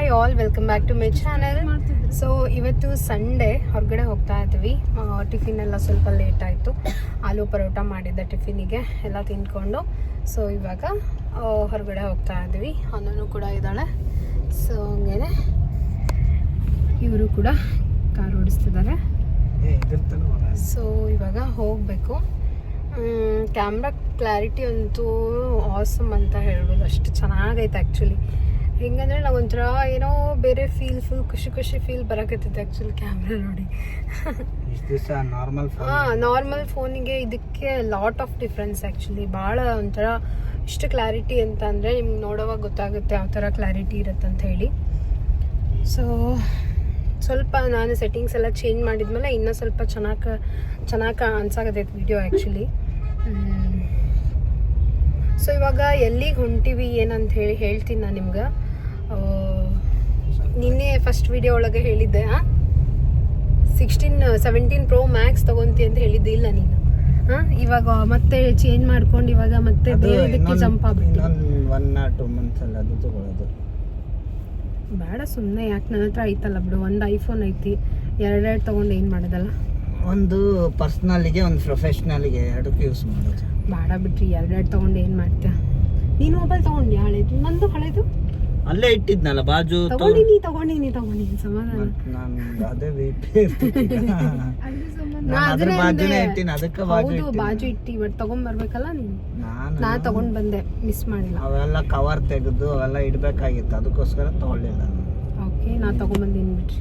Hi all, welcome back to my channel. So ಇವತ್ತು Sunday, ಹೊರಗಡೆ ಹೋಗ್ತಾ ಇದ್ವಿ. ಟಿಫಿನ್ ಎಲ್ಲ ಸ್ವಲ್ಪ ಲೇಟ್ ಆಯಿತು. ಆಲೂ ಪರೋಟ ಮಾಡಿದ್ದೆ ಟಿಫಿನಿಗೆ, ಎಲ್ಲ ತಿಂದ್ಕೊಂಡು. ಸೊ ಇವಾಗ ಹೊರಗಡೆ ಹೋಗ್ತಾ ಇದ್ವಿ. ಅನ್ನೂ ಕೂಡ ಇದ್ದಾಳೆ. ಸೊ ಹಂಗೇನೆ ಇವರು ಕೂಡ ಕಾರ್ ಓಡಿಸ್ತಿದ್ದಾರೆ. ಸೊ ಇವಾಗ ಹೋಗಬೇಕು. ಕ್ಯಾಮ್ರಾ ಕ್ಲಾರಿಟಿ ಅಂತೂ ಆಸಮ್ ಅಂತ ಹೇಳ್ಬೋದು. ಅಷ್ಟು ಚೆನ್ನಾಗೈತೆ ಆ್ಯಕ್ಚುಲಿ. ಹೆಂಗಂದ್ರೆ ನಾವು ಒಂಥರ ಏನೋ ಬೇರೆ ಫುಲ್ ಖುಷಿ ಫೀಲ್ ಬರಕತ್ತೈತೆ ಆ್ಯಕ್ಚುಲಿ ಕ್ಯಾಮ್ರಾ ನೋಡಿ. ನಾರ್ಮಲ್ ಫೋನಿಗೆ ಇದಕ್ಕೆ ಲಾಟ್ ಆಫ್ ಡಿಫ್ರೆನ್ಸ್ ಆ್ಯಕ್ಚುಲಿ. ಭಾಳ ಒಂಥರ ಇಷ್ಟು ಕ್ಲಾರಿಟಿ ಅಂತ ಅಂದರೆ ನಿಮ್ಗೆ ನೋಡೋವಾಗ ಗೊತ್ತಾಗುತ್ತೆ ಯಾವ ಥರ ಕ್ಲಾರಿಟಿ ಇರುತ್ತೆ ಅಂತ ಹೇಳಿ. ಸೊ ಸ್ವಲ್ಪ ನಾನು ಸೆಟ್ಟಿಂಗ್ಸ್ ಎಲ್ಲ ಚೇಂಜ್ ಮಾಡಿದ್ಮೇಲೆ ಇನ್ನೂ ಸ್ವಲ್ಪ ಚೆನ್ನಾಗಿ ಅನ್ಸಾಗತ್ತೈತೆ ವಿಡಿಯೋ ಆ್ಯಕ್ಚುಲಿ. ಸೊ ಇವಾಗ ಎಲ್ಲಿಗೆ ಹೊಂಟಿವಿ ಏನಂತ ಹೇಳ್ತೀನಿ ನಾನು ನಿಮ್ಗೆ. ನಿನ್ನೆ ಫಸ್ಟ್ ವಿಡಿಯೋ ಒಳಗೆ ಹೇಳಿದ್ದೆ 17 Pro Max ತಗೊಂತಿ ಅಂತ ಹೇಳಿದ್ದೆ ಇಲ್ಲ ನೀನು. ಇವಾಗ ಮತ್ತೆ ಚೇಂಜ್ ಮಾಡ್ಕೊಂಡು ಇವಾಗ ಮತ್ತೆ ಬೇರೆದಕ್ಕೆ ಜಂಪ್ ಆಗ್ಬಿಟ್ಟು ಬೇಡ ಸುಮ್ಮನೆ ಯಾಕೆ, ನನ್ನ ಹತ್ರ ಐತಲ್ಲ ಬಿಡು. ಒಂದು ಐಫೋನ್ ಐತಿ, ಎರಡೆರಡು ತೊಗೊಂಡು ಏನು ಮಾಡೋದಲ್ಲ. ಒಂದು ಪರ್ಸ್ನಲ್ಗೆ ಒಂದು ಪ್ರೊಫೆಷ್ನಲ್ಗೆ ಎರಡಕ್ಕೂ ಯೂಸ್ ಮಾಡೋದು ಬೇಡ ಬಿಟ್ರಿ. ಎರಡೆರಡು ತೊಗೊಂಡು ಏನು ಮಾಡ್ತೀಯ ನೀನು? ಮೊಬೈಲ್ ತೊಗೊಂಡು ಹಳೇದು, ನಂದು ಹಳೇದು ಅಲ್ಲೇ ಇಟ್ಟಿದ್ನಲ್ಲ ಬಾಜು. ತಗೊಂಡಿನಿ ಸಮಾಧಾನ. ಹೌದು ಬಾಜು ಇಟ್ಟಿ, ಬಟ್ ತಗೊಂಡ್ಬರ್ಬೇಕಲ್ಲ ನೀನು. ನಾ ತಗೊಂಡ್ ಬಂದೆ, ಮಿಸ್ ಮಾಡಿಲ್ಲ. ಅವೆಲ್ಲ ಕವರ್ ತೆಗೆದು ಅವೆಲ್ಲ ಇಡ್ಬೇಕಾಗಿತ್ತು, ಅದಕ್ಕೋಸ್ಕರ ತಗೊಳ್ಳಿಲ್ಲ. ಓಕೆ, ನಾ ತಗೊಂಡ್ಬಂದೀನಿ ಬಿಟ್ರಿ.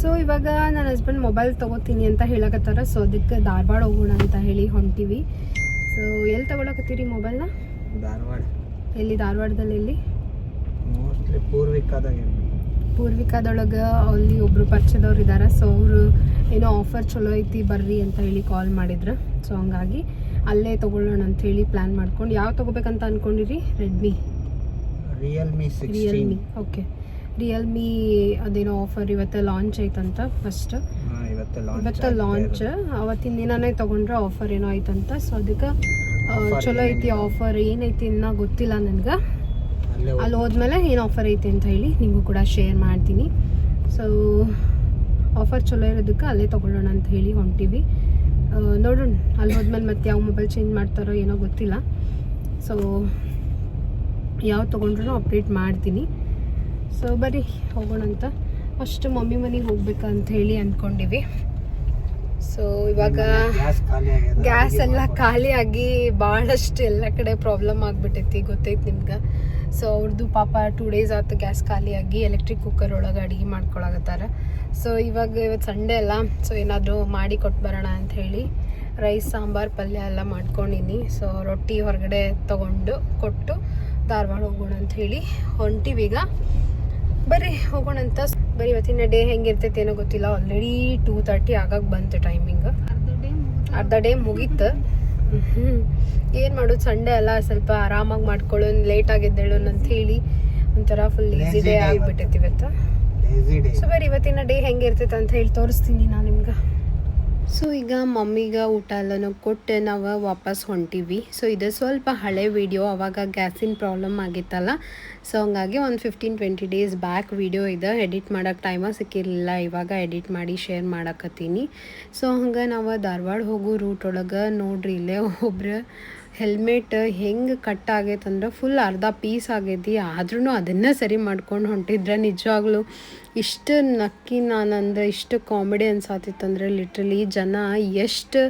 ಸೊ ಇವಾಗ ನನ್ನ ಹಸ್ಬೆಂಡ್ ಮೊಬೈಲ್ ತಗೋತೀನಿ ಅಂತ ಹೇಳಕತ್ತಾರ. ಸೊ ಅದಕ್ಕೆ ಧಾರವಾಡ ಹೋಗೋಣ ಅಂತ ಹೇಳಿ ಹೊಂಟಿವಿ. ಸೊ ಎಲ್ಲಿ ತಗೊಳಕತ್ತೀರಿ ಮೊಬೈಲ್ನ? ಧಾರವಾಡ. ಎಲ್ಲಿ? ಧಾರವಾಡದಲ್ಲಿ ಎಲ್ಲಿ? ಮೋಸ್ಟ್ಲಿ ಪೂರ್ವಿಕಾದೊಳಗೆ ಅಲ್ಲಿ ಒಬ್ರು ಪರಿಚಯದವ್ರು ಇದ್ದಾರೆ. ಸೊ ಅವರು ಏನೋ ಆಫರ್ ಚಲೋ ಐತಿ ಬರ್ರಿ ಅಂತ ಹೇಳಿ ಕಾಲ್ ಮಾಡಿದ್ರು. ಸೊ ಹಂಗಾಗಿ ಅಲ್ಲೇ ತೊಗೊಳ್ಳೋಣ ಅಂತ ಹೇಳಿ ಪ್ಲ್ಯಾನ್ ಮಾಡ್ಕೊಂಡು. ಯಾವ ತೊಗೋಬೇಕಂತ ಅಂದ್ಕೊಂಡಿರಿ? ರಿಯಲ್ಮಿ. ಓಕೆ, ರಿಯಲ್ಮಿ ಅದೇನೋ ಆಫರ್ ಇವತ್ತು ಲಾಂಚ್ ಐತಂತ. ಫಸ್ಟ್ ಇವತ್ತು ಲಾಂಚ್, ಅವತ್ತಿನ ದಿನನೇ ತೊಗೊಂಡ್ರೆ ಆಫರ್ ಏನೋ ಐತಂತ. ಸೊ ಅದಕ್ಕೆ ಚಲೋ ಐತಿ ಆಫರ್. ಏನೈತಿ ಇನ್ನೂ ಗೊತ್ತಿಲ್ಲ ನನಗೆ. ಅಲ್ಲಿ ಹೋದ್ಮೇಲೆ ಏನು ಆಫರ್ ಐತಿ ಅಂತ ಹೇಳಿ ನಿಮಗೂ ಕೂಡ ಶೇರ್ ಮಾಡ್ತೀನಿ. ಸೊ ಆಫರ್ ಚಲೋ ಇರೋದಕ್ಕೆ ಅಲ್ಲೇ ತೊಗೊಳ್ಳೋಣ ಅಂತ ಹೇಳಿ ಹೊಂಟಿವಿ. ನೋಡೋಣ ಅಲ್ಲಿ ಹೋದ್ಮೇಲೆ ಮತ್ತೆ ಯಾವ ಮೊಬೈಲ್ ಚೇಂಜ್ ಮಾಡ್ತಾರೋ ಏನೋ ಗೊತ್ತಿಲ್ಲ. ಸೊ ಯಾವ ತೊಗೊಂಡ್ರೂ ಅಪ್ಡೇಟ್ ಮಾಡ್ತೀನಿ. ಸೊ ಬರೀ ಹೋಗೋಣ ಅಂತ. ಫಸ್ಟ್ ಮಮ್ಮಿ ಮನೆಗೆ ಹೋಗ್ಬೇಕಂತ ಹೇಳಿ ಅಂದ್ಕೊಂಡಿವಿ. ಸೊ ಇವಾಗ ಗ್ಯಾಸ್ ಎಲ್ಲ ಖಾಲಿಯಾಗಿ ಭಾಳಷ್ಟು ಎಲ್ಲ ಕಡೆ ಪ್ರಾಬ್ಲಮ್ ಆಗಿಬಿಟ್ಟೈತಿ, ಗೊತ್ತೈತಿ ನಿಮ್ಗೆ. ಸೊ ಅವ್ರದ್ದು ಪಾಪ 2 days ಆಯ್ತು ಗ್ಯಾಸ್ ಖಾಲಿಯಾಗಿ. ಎಲೆಕ್ಟ್ರಿಕ್ ಕುಕ್ಕರ್ ಒಳಗೆ ಅಡುಗೆ ಮಾಡ್ಕೊಳಕತ್ತಾರ. ಸೊ ಇವತ್ತು ಸಂಡೇ ಅಲ್ಲ, ಸೊ ಏನಾದರೂ ಮಾಡಿ ಕೊಟ್ಟು ಬರೋಣ ಅಂತ ಹೇಳಿ ರೈಸ್, ಸಾಂಬಾರು, ಪಲ್ಯ ಎಲ್ಲ ಮಾಡ್ಕೊಂಡಿನಿ. ಸೊ ರೊಟ್ಟಿ ಹೊರಗಡೆ ಕೊಟ್ಟು ಧಾರವಾಡ ಹೋಗೋಣ ಅಂತ ಹೇಳಿ ಹೊಂಟಿವೀಗ. ಬರ್ರಿ ಹೋಗೋಣ ಅಂತ. ಬರೀ ಇವತ್ತಿನ ಡೇ ಹೆಂಗಿರ್ತೈತೆ ಏನೋ ಗೊತ್ತಿಲ್ಲ. ಆಲ್ರೆಡಿ 2:30 ಆಗಕ್ಕೆ ಬಂತು ಟೈಮಿಂಗ್. ಅರ್ಧ ಡೇ ಮುಗೀತು. ಏನು ಮಾಡೋದು, ಸಂಡೇ ಅಲ್ಲ, ಸ್ವಲ್ಪ ಆರಾಮಾಗಿ ಮಾಡ್ಕೊಳ್ಳೋಣ, ಲೇಟ್ ಆಗಿದ್ದೇಳೋಣ ಅಂತ ಹೇಳಿ ಒಂಥರ ಫುಲ್ ಈಸಿ ಡೇ ಆಗಿಬಿಟ್ಟೈತಿ ಇವತ್ತು. ಸೊ ಬರೀ ಇವತ್ತಿನ ಡೇ ಹೆಂಗಿರ್ತೈತೆ ಅಂತ ಹೇಳಿ ತೋರಿಸ್ತೀನಿ ನಾನು ನಿಮ್ಗೆ. ಸೊ ಈಗ ಮಮ್ಮಿಗೆ ಊಟ ಎಲ್ಲನೂ ಕೊಟ್ಟು ನಾವು ವಾಪಸ್ ಹೊಂಟಿವಿ. ಸೊ ಇದು ಸ್ವಲ್ಪ ಹಳೆ ವಿಡಿಯೋ, ಅವಾಗ ಗ್ಯಾಸಿನ ಪ್ರಾಬ್ಲಮ್ ಆಗಿತ್ತಲ್ಲ. ಸೊ ಹಂಗಾಗಿ ಒಂದು 15-20 days ಬ್ಯಾಕ್ ವಿಡಿಯೋ ಇದೆ. ಎಡಿಟ್ ಮಾಡೋಕ್ಕೆ ಟೈಮ ಸಿಕ್ಕಿರಲಿಲ್ಲ, ಇವಾಗ ಎಡಿಟ್ ಮಾಡಿ ಶೇರ್ ಮಾಡಕತ್ತೀನಿ. ಸೊ ಹಂಗೆ ನಾವು ಧಾರವಾಡ ಹೋಗೋ ರೂಟ್ ಒಳಗೆ ನೋಡ್ರಿ, ಇಲ್ಲೇ ಒಬ್ರು ಹೆಲ್ಮೆಟ್ ಹೆಂಗೆ ಕಟ್ ಆಗೈತಂದ್ರೆ ಫುಲ್ ಅರ್ಧ ಪೀಸ್ ಆಗೈತಿ. ಆದ್ರೂ ಅದನ್ನು ಸರಿ ಮಾಡ್ಕೊಂಡು ಹೊಂಟಿದ್ರೆ ನಿಜವಾಗ್ಲೂ ಇಷ್ಟು ನಕ್ಕಿ ನಾನಂದ್ರೆ ಇಷ್ಟು ಕಾಮಿಡಿ ಅನ್ಸಾತಿತ್ತಂದ್ರೆ ಲಿಟ್ರಲಿ ಜನ ಎಷ್ಟು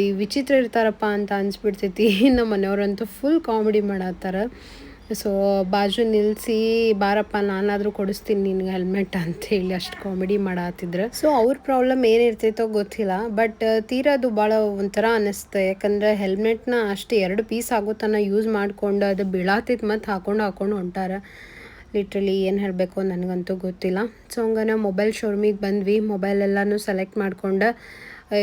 ಈ ವಿಚಿತ್ರ ಇರ್ತಾರಪ್ಪ ಅಂತ ಅನ್ಸ್ಬಿಡ್ತೈತಿ. ನಮ್ಮ ಮನೆಯವ್ರಂತೂ ಫುಲ್ ಕಾಮಿಡಿ ಮಾಡತ್ತಾರ. ಸೊ ಬಾಜು ನಿಲ್ಲಿಸಿ ಬಾರಪ್ಪ ನಾನಾದರೂ ಕೊಡಿಸ್ತೀನಿ ನಿನ್ಗೆ ಹೆಲ್ಮೆಟ್ ಅಂತೇಳಿ ಅಷ್ಟು ಕಾಮಿಡಿ ಮಾಡತ್ತಿದ್ರು. ಸೊ ಅವ್ರ ಪ್ರಾಬ್ಲಮ್ ಏನಿರ್ತೈತೋ ಗೊತ್ತಿಲ್ಲ, ಬಟ್ ತೀರದು ಭಾಳ ಒಂಥರ ಅನ್ನಿಸ್ತು. ಯಾಕಂದರೆ ಹೆಲ್ಮೆಟ್ನ ಅಷ್ಟು 2 ಪೀಸ್ ಆಗೋ ತನಕ ಯೂಸ್ ಮಾಡ್ಕೊಂಡು ಅದು ಬೀಳಾತೈತೆ ಮತ್ತು ಹಾಕೊಂಡು ಹೊಂಟಾರ. ಲಿಟ್ರಲಿ ಏನು ಹೇಳಬೇಕು ನನಗಂತೂ ಗೊತ್ತಿಲ್ಲ. ಸೊ ಹಂಗೆ ಮೊಬೈಲ್ ಶೋರೂಮಿಗೆ ಬಂದ್ವಿ. ಮೊಬೈಲ್ ಎಲ್ಲನೂ ಸೆಲೆಕ್ಟ್ ಮಾಡ್ಕೊಂಡು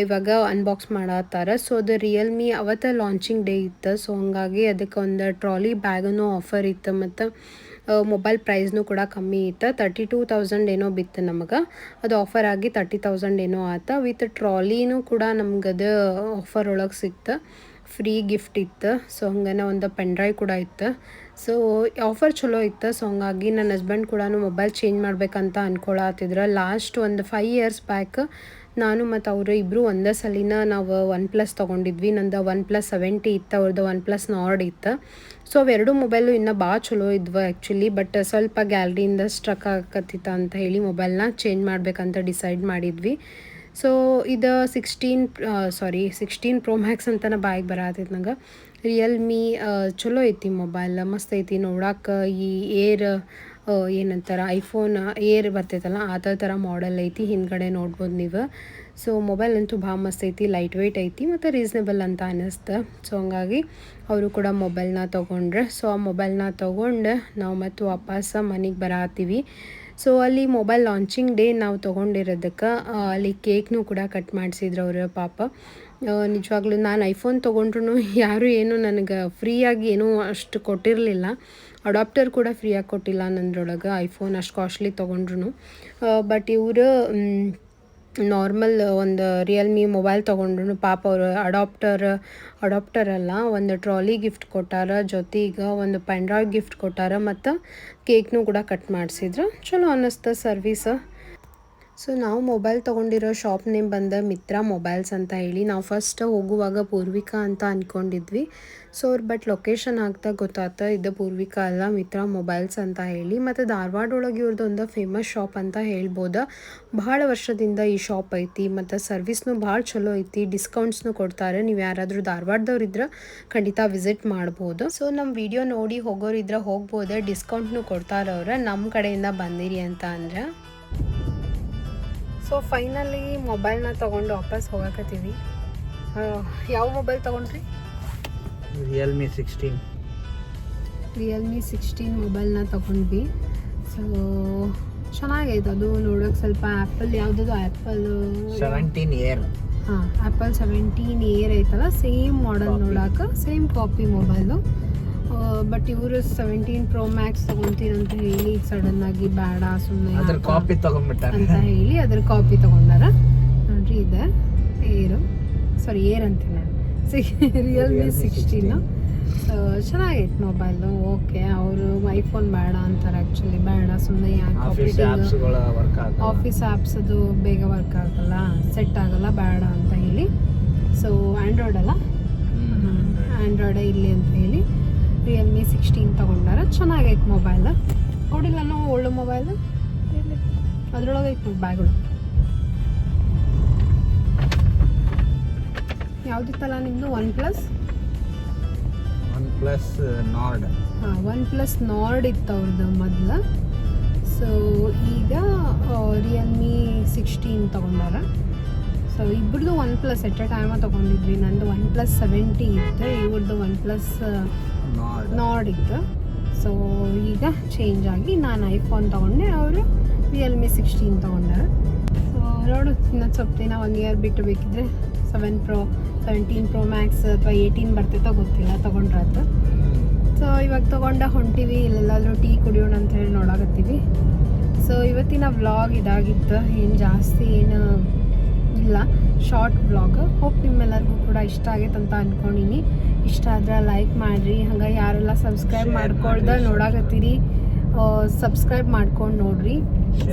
ಇವಾಗ ಅನ್ಬಾಕ್ಸ್ ಮಾಡತ್ತಾರ. ಸೊ ಅದು ರಿಯಲ್ಮಿ ಅವತ್ತು ಲಾಂಚಿಂಗ್ ಡೇ ಇತ್ತು. ಸೊ ಹಂಗಾಗಿ ಅದಕ್ಕೆ ಒಂದು ಟ್ರಾಲಿ ಬ್ಯಾಗನೂ ಆಫರ್ ಇತ್ತು. ಮತ್ತು ಮೊಬೈಲ್ ಪ್ರೈಸ್ನೂ ಕೂಡ ಕಮ್ಮಿ ಇತ್ತು. 32,000 ಏನೋ ಬಿತ್ತು ನಮಗೆ. ಅದು ಆಫರ್ ಆಗಿ 30,000 ಏನೋ ಆಯ್ತು. ವಿತ್ ಟ್ರಾಲಿನೂ ಕೂಡ ನಮ್ಗದು ಆಫರ್ ಒಳಗೆ ಸಿಕ್ತು. ಫ್ರೀ ಗಿಫ್ಟ್ ಇತ್ತು. ಸೊ ಹಂಗನೆ ಒಂದು ಪೆನ್ ಡ್ರೈವ್ ಕೂಡ ಇತ್ತು. ಸೊ ಆಫರ್ ಚಲೋ ಇತ್ತು. ಸೊ ಹಂಗಾಗಿ ನನ್ನ ಹಸ್ಬೆಂಡ್ ಕೂಡ ಮೊಬೈಲ್ ಚೇಂಜ್ ಮಾಡ್ಬೇಕಂತ ಅಂದ್ಕೊಳತ್ತಿದ್ರು. ಲಾಸ್ಟ್ ಒಂದು 5 years ಬ್ಯಾಕ್ ನಾನು ಮತ್ತು ಅವರು ಇಬ್ಬರು ಒಂದೇ ಸಲಿನ ನಾವು OnePlus ತೊಗೊಂಡಿದ್ವಿ. ನಂದು OnePlus 70 ಇತ್ತು, ಅವ್ರದ್ದು OnePlus Nord ಇತ್ತು. ಸೊ ಅವೆರಡು ಮೊಬೈಲು ಇನ್ನೂ ಭಾಳ ಚಲೋ ಇದ್ವು ಆ್ಯಕ್ಚುಲಿ. ಬಟ್ ಸ್ವಲ್ಪ ಗ್ಯಾಲರಿಯಿಂದ ಸ್ಟ್ರಕ್ ಆಗತ್ತಿತ್ತ ಅಂತ ಹೇಳಿ ಮೊಬೈಲ್ನ ಚೇಂಜ್ ಮಾಡ್ಬೇಕಂತ ಡಿಸೈಡ್ ಮಾಡಿದ್ವಿ. ಸೊ ಇದು 16 Pro Max ಅಂತನ ಬಾಯಿಗೆ ಬರತ್ತೈತೆ ನಂಗೆ. ರಿಯಲ್ಮಿ ಚಲೋ ಐತಿ ಮೊಬೈಲ್, ಮಸ್ತ್ ಐತಿ ನೋಡಕ್ಕೆ. ಈ ಏರ್ ಏನಂತಾರೆ ಐಫೋನ್ ಏರ್ ಬರ್ತೈತಲ್ಲ ಆ ಥರ ಮಾಡೆಲ್ ಐತಿ, ಹಿಂದ್ಗಡೆ ನೋಡ್ಬೋದು ನೀವು. ಸೊ ಮೊಬೈಲ್ ಅಂತೂ ಭಾಳ ಮಸ್ತ್ ಐತಿ, ಲೈಟ್ ವೆಯ್ಟ್ ಐತಿ ಮತ್ತು ರೀಸ್ನೇಬಲ್ ಅಂತ ಅನ್ನಿಸ್ತು. ಸೊ ಹಂಗಾಗಿ ಅವರು ಕೂಡ ಮೊಬೈಲ್ನ ತೊಗೊಂಡ್ರೆ. ಸೊ ಆ ಮೊಬೈಲ್ನ ತೊಗೊಂಡು ನಾವು ಮತ್ತು ವಾಪಸ್ ಮನೆಗೆ ಬರತ್ತೀವಿ. ಸೊ ಅಲ್ಲಿ ಮೊಬೈಲ್ ಲಾಂಚಿಂಗ್ ಡೇ ನಾವು ತೊಗೊಂಡಿರೋದಕ್ಕೆ ಅಲ್ಲಿ ಕೇಕ್ನೂ ಕೂಡ ಕಟ್ ಮಾಡಿಸಿದ್ರು ಅವರು ಪಾಪ. ನಿಜವಾಗ್ಲೂ ನಾನು ಐಫೋನ್ ತೊಗೊಂಡ್ರು ಯಾರೂ ಏನೂ ನನಗೆ ಫ್ರೀಯಾಗಿ ಏನೂ ಅಷ್ಟು ಕೊಟ್ಟಿರಲಿಲ್ಲ. ಅಡಾಪ್ಟರ್ ಕೂಡ ಫ್ರೀಯಾಗಿ ಕೊಟ್ಟಿಲ್ಲ ನಂದ್ರೊಳಗೆ, ಐಫೋನ್ ಅಷ್ಟು ಕಾಸ್ಟ್ಲಿ ತೊಗೊಂಡ್ರು. ಬಟ್ ಇವರು ನಾರ್ಮಲ್ ಒಂದು ರಿಯಲ್ಮಿ ಮೊಬೈಲ್ ತೊಗೊಂಡ್ರು ಪಾಪ. ಅವರು ಅಡಾಪ್ಟರ್ ಅಲ್ಲ, ಒಂದು ಟ್ರಾಲಿ ಗಿಫ್ಟ್ ಕೊಟ್ಟಾರ, ಜೊತೆಗೆ ಒಂದು ಪೆನ್ಡ್ರೈವ್ ಗಿಫ್ಟ್ ಕೊಟ್ಟಾರ ಮತ್ತು ಕೇಕ್ನೂ ಕೂಡ ಕಟ್ ಮಾಡಿಸಿದ್ರು. ಚಲೋ ಅನ್ನಿಸ್ತು ಸರ್ವೀಸ್. ಸೊ ನಾವು ಮೊಬೈಲ್ ತೊಗೊಂಡಿರೋ ಶಾಪ್ ನೇಮ್ ಬಂದ ಮಿತ್ರ ಮೊಬೈಲ್ಸ್ ಅಂತ ಹೇಳಿ. ನಾವು ಫಸ್ಟ್ ಹೋಗುವಾಗ ಪೂರ್ವಿಕಾ ಅಂತ ಅಂದ್ಕೊಂಡಿದ್ವಿ. ಸೊ ಬಟ್ ಲೊಕೇಶನ್ ಹಾಕ್ದಾಗ ಗೊತ್ತಾಯ್ತು ಇದು ಪೂರ್ವಿಕಾ ಅಲ್ಲ, ಮಿತ್ರ ಮೊಬೈಲ್ಸ್ ಅಂತ ಹೇಳಿ. ಮತ್ತು ಧಾರವಾಡ ಒಳಗೆ ಇವ್ರದ್ದು ಒಂದು ಫೇಮಸ್ ಶಾಪ್ ಅಂತ ಹೇಳ್ಬೋದು. ಭಾಳ ವರ್ಷದಿಂದ ಈ ಶಾಪ್ ಐತಿ ಮತ್ತು ಸರ್ವಿಸ್ನೂ ಭಾಳ ಚಲೋ ಐತಿ, ಡಿಸ್ಕೌಂಟ್ಸ್ನೂ ಕೊಡ್ತಾರೆ. ನೀವು ಯಾರಾದರೂ ಧಾರವಾಡದವ್ರಿದ್ರೆ ಖಂಡಿತ ವಿಸಿಟ್ ಮಾಡ್ಬೋದು. ಸೊ ನಮ್ಮ ವಿಡಿಯೋ ನೋಡಿ ಹೋಗೋರಿದ್ರೆ ಹೋಗ್ಬೋದು, ಡಿಸ್ಕೌಂಟ್ನೂ ಕೊಡ್ತಾರೆ ಅವ್ರು, ನಮ್ಮ ಕಡೆಯಿಂದ ಬಂದಿರಿ ಅಂತ ಅಂದ್ರೆ. ಸೊ ಫೈನಲಿ ಮೊಬೈಲ್ನ ತೊಗೊಂಡು ವಾಪಸ್ ಹೋಗಕತ್ತೀವಿ. ಯಾವ ಮೊಬೈಲ್ ತೊಗೊಂಡ್ರಿ? ರಿಯಲ್ಮಿ 16 ಮೊಬೈಲ್ನ ತೊಗೊಂಡ್ವಿ. ಸೊ ಚೆನ್ನಾಗೈತೆ ಅದು ನೋಡೋಕೆ. ಸ್ವಲ್ಪ ಆ್ಯಪಲ್ ಯಾವುದದು ಆ್ಯಪಲ್ 17 Air. ಹಾಂ, ಆ್ಯಪಲ್ 17 Air ಐತಲ್ಲ, ಸೇಮ್ ಮಾಡೆಲ್ ನೋಡೋಕೆ, ಸೇಮ್ ಕಾಪಿ ಮೊಬೈಲು. ಬಟ್ ಇವರು 17 Pro Max ತೊಗೊತೀನಿ ಅಂತ ಹೇಳಿ ಸಡನ್ನಾಗಿ ಬೇಡ ಸುಮ್ಮನೆ ಅದ್ರ ಕಾಪಿ ತೊಗೊಂಡ್ಬಿಟ್ಟಾರೆ ಅಂತ ಹೇಳಿ ಅದ್ರ ಕಾಪಿ ತೊಗೊಂಡಾರ. ನೋಡ್ರಿ ಇದೆ ಏರ್ ಅಂತೀನಿ ನಾನು, ರಿಯಲ್ಮಿ 16. ಚೆನ್ನಾಗೈತೆ ಮೊಬೈಲು. ಓಕೆ, ಅವರು ಐಫೋನ್ ಬೇಡ ಅಂತಾರೆ ಆ್ಯಕ್ಚುಲಿ. ಬೇಡ ಸುಮ್ಮನೆ ಯಾಕೆ ಆಫೀಸ್ ಆ್ಯಪ್ಸ್ ಅದು ಬೇಗ ವರ್ಕ್ ಆಗಲ್ಲ, ಸೆಟ್ ಆಗಲ್ಲ, ಬೇಡ ಅಂತ ಹೇಳಿ. ಸೊ ಆ್ಯಂಡ್ರಾಯ್ಡ್ ಅಲ್ಲ, ಆ್ಯಂಡ್ರಾಯ್ಡೇ ಇಲ್ಲಿ ಅಂತ ಹೇಳಿ ರಿಯಲ್ಮಿ 16 ತೊಗೊಂಡಾರ. ಚೆನ್ನಾಗೈತೆ ಮೊಬೈಲ್. ನೋಡಿಲ್ಲ ನಾವು ಒಳ್ಳೆ ಮೊಬೈಲ್ ಅದ್ರೊಳಗೆ ಐತೆ ನೋಡಿ ಬ್ಯಾಗ್ಗಳು. ಯಾವುದಿತ್ತಲ್ಲ ನಿಮ್ಮದು? OnePlus Nord. ಹಾಂ, OnePlus Nord ಇತ್ತು ಅವ್ರದ್ದು ಮೊದಲು. ಸೊ ಈಗ ರಿಯಲ್ಮಿ 16 ತೊಗೊಂಡಾರ. ಸೊ ಇಬ್ಬರದು OnePlus ಎಟ್ ಎ ಟೈಮ ತೊಗೊಂಡಿದ್ವಿ. ನಂದು OnePlus 70 ಇತ್ತು, ಇವ್ರದ್ದು OnePlus Nord ಇತ್ತು. ಸೊ ಈಗ ಚೇಂಜ್ ಆಗಿ ನಾನು ಐಫೋನ್ ತೊಗೊಂಡೆ, ಅವರು ರಿಯಲ್ಮಿ 16 ತೊಗೊಂಡಾರ. ಸೊ ನೋಡು, ಇನ್ನೊಂದು ಸ್ವಲ್ಪ ದಿನ 1 year ಬಿಟ್ಟು ಬೇಕಿದ್ರೆ 17 Pro Max ಅಥವಾ 18 ಬರ್ತೈತೋ ಗೊತ್ತಿಲ್ಲ, ತೊಗೊಂಡ್ರಾತು. ಸೊ ಇವಾಗ ತೊಗೊಂಡ ಹೊಂಟಿವಿ, ಇಲ್ಲೆಲ್ಲಾದರೂ ಟೀ ಕುಡಿಯೋಣ ಅಂತ ಹೇಳಿ ನೋಡಾಕತ್ತೀವಿ. ಸೊ ಇವತ್ತಿನ ವ್ಲಾಗ್ ಇದಾಗಿತ್ತು, ಏನು ಜಾಸ್ತಿ ಏನು ಇಲ್ಲ, ಶಾರ್ಟ್ ವ್ಲಾಗ್. ಹೋಪ್ ನಿಮ್ಮೆಲ್ಲರಿಗೂ ಕೂಡ ಇಷ್ಟ ಆಗೈತೆ ಅಂತ ಅಂದ್ಕೊಂಡಿನಿ. ಇಷ್ಟ ಆದ್ರೆ ಲೈಕ್ ಮಾಡಿರಿ. ಹಂಗೆ ಯಾರೆಲ್ಲ ಸಬ್ಸ್ಕ್ರೈಬ್ ಮಾಡ್ಕೊಳ್ದೆ ನೋಡಾಕತ್ತೀರಿ, ಸಬ್ಸ್ಕ್ರೈಬ್ ಮಾಡ್ಕೊಂಡು ನೋಡ್ರಿ.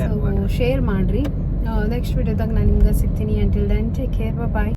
ಸೊ ಶೇರ್ ಮಾಡಿರಿ. ನೆಕ್ಸ್ಟ್ ವಿಡಿಯೋದಾಗ ನಾನು ನಿಮ್ಗೆ ಸಿಗ್ತೀನಿ. ಅಂಟಿಲ್ ದೆನ್ ಟೇಕ್ ಕೇರ್, ಬಾಯ್.